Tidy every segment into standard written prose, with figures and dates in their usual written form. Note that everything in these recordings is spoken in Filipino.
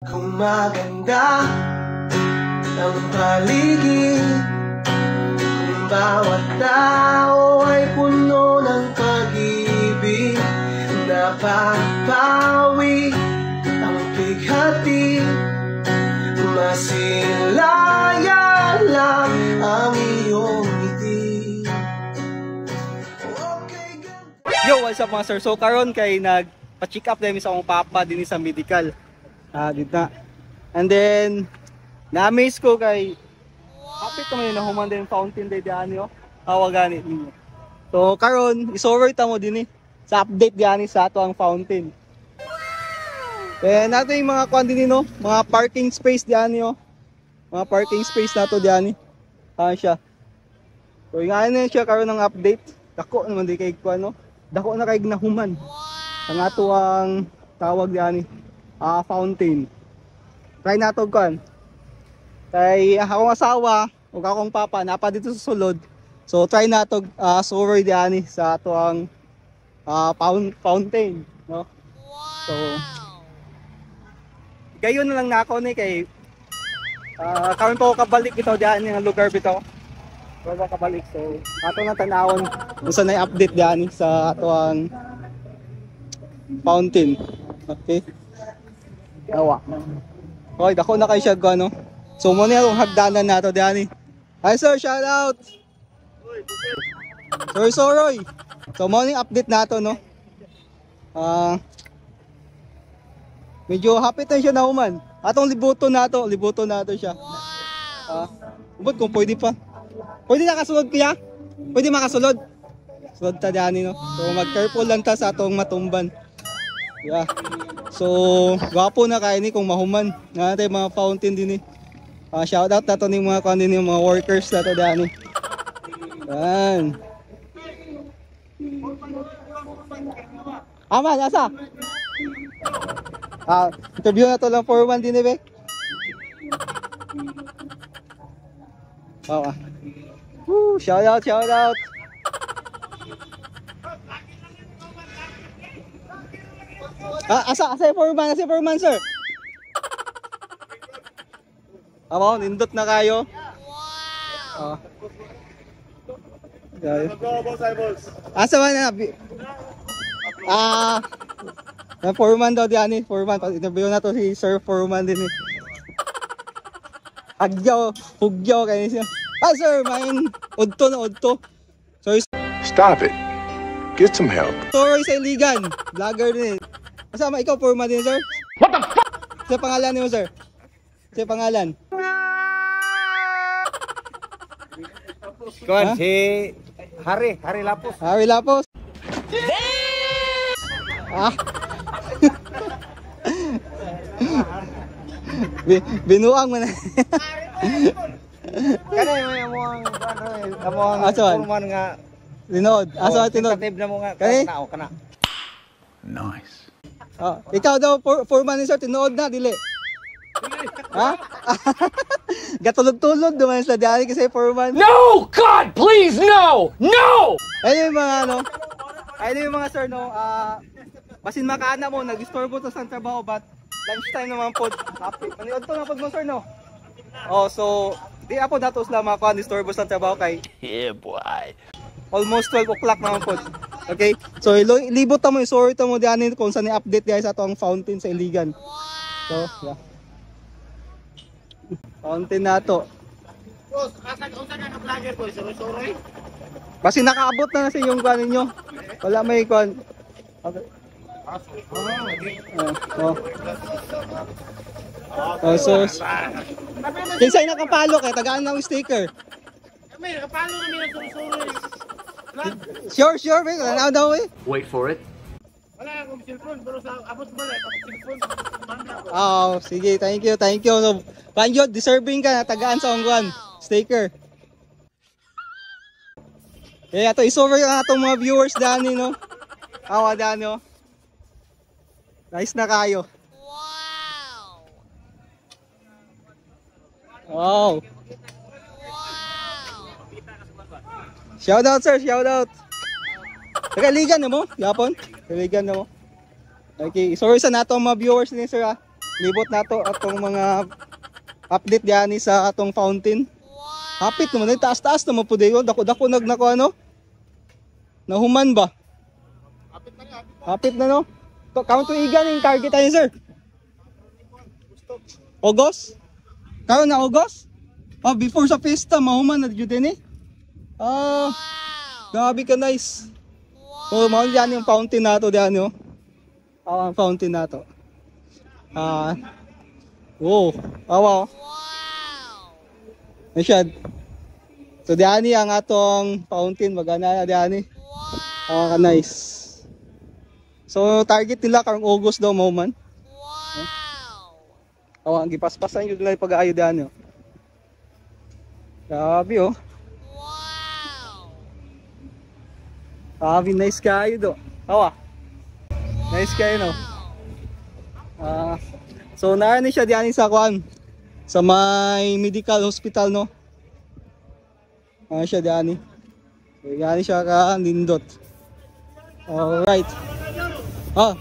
Kung maganda ang paligid, kung bawat tao ay puno ng pag-ibig, napapawi ang bighati, masilaya lang ang iyong ngiti. Yo, what's up mga sir? So karon kay nagpa-check up dahil sa akong papa din sa medical. Dito na. And then na-amaze ko kay hapit naman na human din fountain day diyan yo. Tawagan ninyo. So karon isorry ta mo din sa update diyan sa ato ang fountain. Then nato yung mga kuan din no, mga parking space diyan yo. Mga parking space nato diyan siya. So ngayon na siya karon ng update. Dako naman di kay kuan no. Dako na kay gnahuman. Ang ato ang tawag diyan fountain. Try nato kan. Kay akong asawa ug akong papa napa dito sa sulod. So try nato survey diyan sa ato ang fountain, no? So gayon na lang nako ni kay karon pa ko kabalik ito diyan nga lugar bitaw. So kabalik so ato na tan-awon unsa nay update diyan sa ato ang fountain. Okay. Awa. Okay, dako na kay siya gano. So mo niya ang hagdanan nato diyan. Hi sir, shout out. Sir Soroy. So mo ni update nato no. Medyo hapit na siya na human. Atong libuto nato siya. Ubod kung pwede pa. Pwede na kasulod kaya? Pwede makasulod. Sulod ta diyan no. So mag-careful lang ta sa atong matumban. Yeah. So, gwapo na kayo ni kung mahuman. Nga natin mga fountain din shout out nato ng mga kandin yung mga workers nato dyan Yan. Aman, asa? Interview na to lang for one din Bek. Shout out. Asa yung foreman, sir? Amo, nindot na kayo. Wow. Asa man na? Yung foreman daw diyan foreman. Interview na to si Sir Foreman din Hugyaw kayo siya. Sir, main udto. Sorry. Stop it. Get some help. Sorry sa iligan. Vlogger din Kasama, ikaw Foreman din, sir? What the fuck? Sa pangalan niyo, sir? Sa pangalan? Kuan si Hari Lapos. Hari Lapos. Binuang mo na. Kani mo ang Foreman nga Linod. Asa tinod? Tatib na mo nga kana. Nice. Ikaw daw Foreman sir, tinuod na dili. Ha? Gatulog-tulog duman sa diyan kasi Foreman. No! God, please, no! No! Ayun yung mga ayun yung mga sir no, basin makaana mo, nag-istorbo to sa trabaho but lunchtime naman po. Paniod to na pod mo sir no. So di apo datos lang mga istorbo sa trabaho kay. Yeah, boy. Almost 12 o'clock naman po. Okay? So libot ta mo, sorry ta mo diyan kung saan i-update guys ato ang fountain sa Iligan. So, yeah. Fountain na to. Boss, unsa ka vlogger ko, sorry. Kasi nakaabot na sa yung kuan ninyo. Wala may kuan. So kinsay nakapalo kay tagaan ng sticker. Kami nakapalo kami ng sorry. Sure, wait. Ano daw eh? Wait for it. Wala akong cellphone, pero sa abot mo lang akong cellphone. Sige, thank you. So, Panjo, deserving ka na tagaan sa ongguan. Sticker. Kaya ito, isover ka itong mga viewers dani, no? Awa dani, no? Nice na kayo. Wow. Shout out, sir. Shout out. Kaligan na mo, yapon. Kaligan na mo. Okay, sorry sa nato mga viewers ni sir ha. libot na to atong mga update diyan sa atong fountain. Hapit naman, taas-taas naman po dayo. Dako-dako nagnako ano? Nahuman ba? Hapit na no? Count to igan yung target tayo sir. August? Karon na August? Oh, before sa pista, mahuman na dito din eh. Ah, grabe ka nice. Oh, mahal yan yung fountain na to diyan oh. Ang fountain na to. Wow, awa. Masyad. So diani ang atong fountain magana na diani. Ka nice. So target nila karong August daw mo man. Wow. Ang gipaspasan jud nila pag-aayo diani. Oh. Grabe oh. Wow. Grabe nice kayo do. Awa. Nice kayo no. So naani siya diani sa kuan. Sa may medical hospital no. Siya diani. So diani siya ka nindot. Alright. Oh.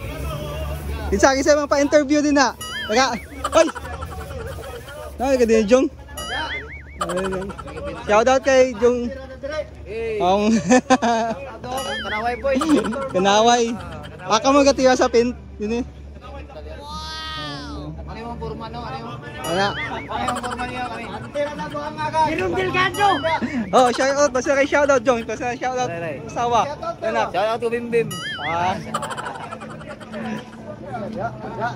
Isa mga pa-interview din na. Taga. Oy. Naga din Jong. Shout out kay Jong. Kanaway boy. Kanaway. Aka mo gatiwa sa pin din eh. Ano yung forma no? Wala. Ano yung forma niya kami? Antera na buhang aga. Pirong Delgado! Oh, shout out. Basta kay shout out Jong. Basta shout out. Sawa. Anak. Shout out to Bimbim.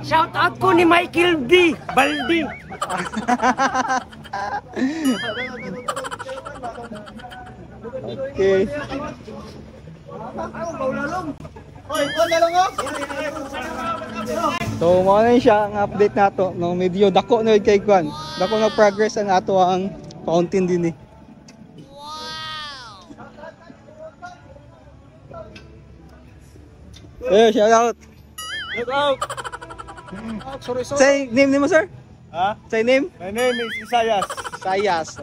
Shout out ko ni Michael D. Baldi! Okay. So mo na siya ang update nato no medyo dako na kay Kwan. Dako na progress ang ato ang fountain din eh. Shout out. Shout out! Sorry. Say name mo sir? Ha? Say name? My name is Isayas. Sayas.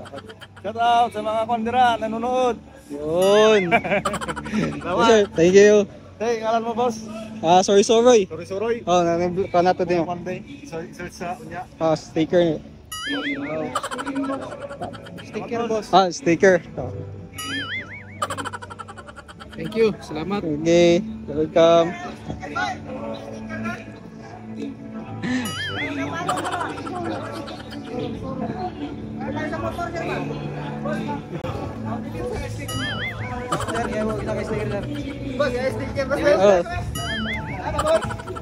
Shout out sa mga kondira nanonood. Yun. Sir, thank you. Hey, ngalan mo boss? Sorry. Sorry. Oh, nato din. Monday. Search sa niya. Sticker. Sticker boss. Sticker. Thank you. Salamat. Okay, welcome.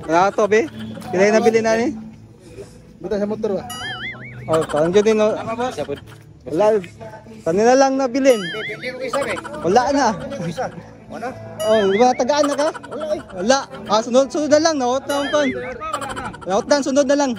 Wala to be? Kailan nabili na ni? Buta sa motor ba? Oh, parang dyan din. Wala. Kanina lang nabilin. Hindi ko isa eh. Wala na. Ano? Oh, di ba tagaan na ka? Wala. Sunod na lang. Naot na ang pan. Naot na, sunod na lang.